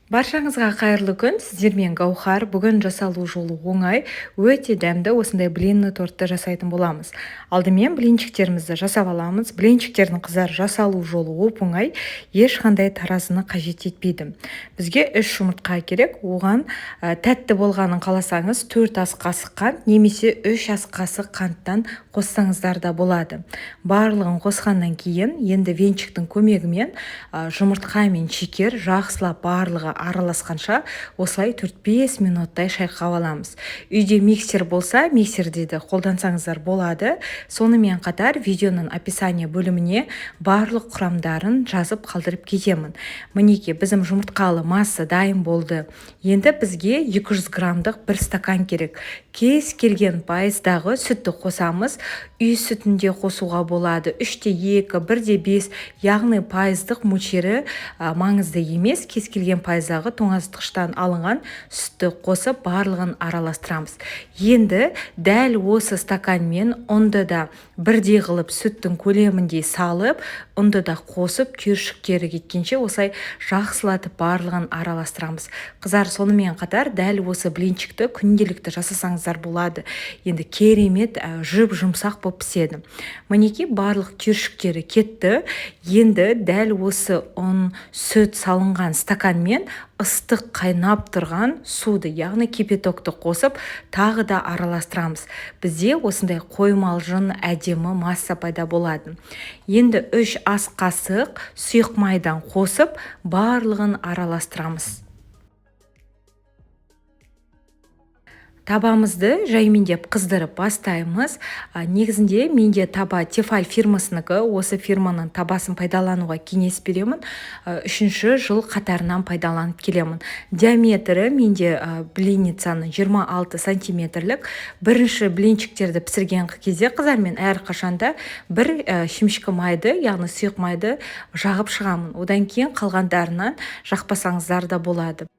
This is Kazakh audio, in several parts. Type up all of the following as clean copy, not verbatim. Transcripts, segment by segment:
Баршаңызға қайырлы күн. Сіздермен Гаухар. Бүгін жасалу жолы оңай, өте дәмді осындай блинный тортты жасайтын боламыз. Алдымен блинчиктерімізді жасап аламыз. Блинчиктердің қызар жасалу жолы оп-оңай, ешқандай таразыны қажет етпейді. Бізге 3 жұмыртқа керек. Оған тәтті болғанын қаласаңыз 4 ас қасық қант немесе 3 ас қасық қанттан қоссаңыздар да болады. Барлығын қосқаннан кейін енді венчиктің көмегімен жұмыртқа мен шекер жақсылап барлығы араласқанша осылай 4-5 минуттай шайқап аламыз. Үйде миксер болса, миксерде де қолдансаңыздар болады. Сонымен қатар видеоның описание бөліміне барлық құрамдарын жазып қалдырып кетемін. Мінеке, біздің жұмыртқалы масса дайын болды. Енді бізге 200 грамдық 1 стакан керек. Кез келген пайыздағы сүтті қосамыз. Үй сүтінде қосуға болады. 3-2, 1-5, яғни пайыздық мөлшері маңызды емес. Кез келген пайыздағы тоңазытқыштан алынған сүтті қосып барлығын араластырамыз. Енді дәл осы стаканмен ұнды да бірдей қылып сүттің көлеміндей салып, ұнды да қосып түйіршіктері кеткенше осылай жақсылатып барлығын араластырамыз. Қызар, сонымен қатар дәл осы блинчикті күнделікті жасасаңыздар болады. Енді керемет жұп-жұмсақ болып піседі. Мінеке, барлық түйіршіктері кетті. Енді дәл осы ұн, сүт салынған стаканмен ыстық қайнап тұрған суды, яғни кипятокты қосып, тағы да араластырамыз. Бізде осындай қоймалжың әдемі масса пайда болады. Енді 3 ас қасық сұйық майдан қосып, барлығын араластырамыз. Табамызды жаймендеп қыздырып бастаймыз. Негізінде менде таба Тефаль фирмасынікі, осы фирманың табасын пайдалануға кеңес беремін. 3-ші жыл қатарынан пайдаланып келемін. Диаметрі менде блинницаның 26 сантиметрлік. Бірінші блинчиктерді пісірген кезде қызар, мен әр қашанда бір шемшкі майды, яғни сұйық майды жағып шығамын. Одан кейін қалғандарынан жақпасаңыздар да болады.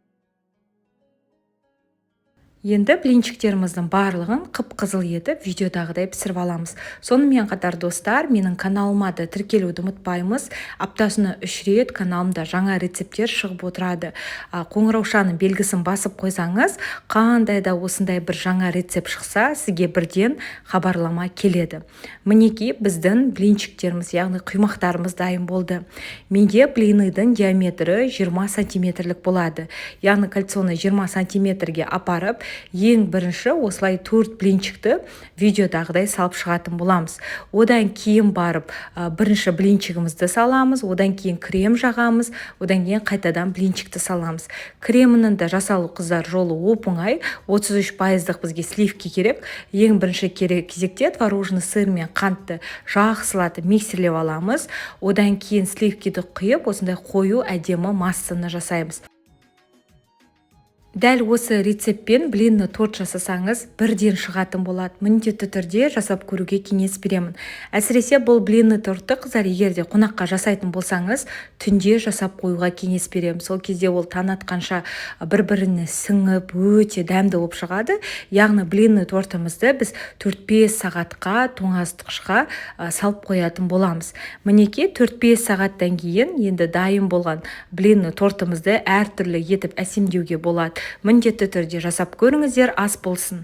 Енді блинчиктеріміздің барлығын қып-қызыл етіп видеодағыдай пісіріп аламыз. Сонымен қатар достар, менің каналыма да тіркелуді ұмытпаймыз. Аптасына 3 рет каналымда жаңа рецепттер шығып отырады. Қоңыраушаның белгісін басып қойсаңыз, қандай да осындай бір жаңа рецепт шықса, сізге бірден хабарлама келеді. Мінеке, біздің блинчиктеріміз, яғни құймақтарымыз дайын болды. Менде блинныйдың диаметрі 20 сантиметрлік болады. Яғни кальцоны 20 сантиметрге апарып, ең бірінші осылай 4 блинчикті видеодағыдай салып шығатын боламыз. Одан кейін барып бірінші блинчигімізді саламыз, одан кейін крем жағамыз, одан кейін қайтадан блинчикті саламыз. Кремінің да жасалу қыздар жолы оп-оңай, 33% бізге сливки керек. Ең бірінші кезекте творожный сыр мен қантты жақсылатып миксерлеп аламыз. Одан кейін сливкиді құйып, осындай қою әдемі массаны жасаймыз. Дәл осы рецептпен блинный торт жасасаңыз, бірден шығатын болады. Міндетті түрде жасап көруге кеңес беремін. Әсіресе бұл блинный тортты қызар, егерде қонаққа жасайтын болсаңыз, түнде жасап қоюға кеңес беремін. Сол кезде ол таң атқанша бір-біріне сіңіп, өте дәмді болып шығады. Яғни блинный тортымызды біз 4-5 сағатқа тоңазытқышқа салып қоятын боламыз. Мінеке, 4-5 сағаттан кейін енді дайын болған блинный тортымызды әртүрлі етіп әсемдеуге болады. Міндетті түрде жасап көріңіздер, ас болсын.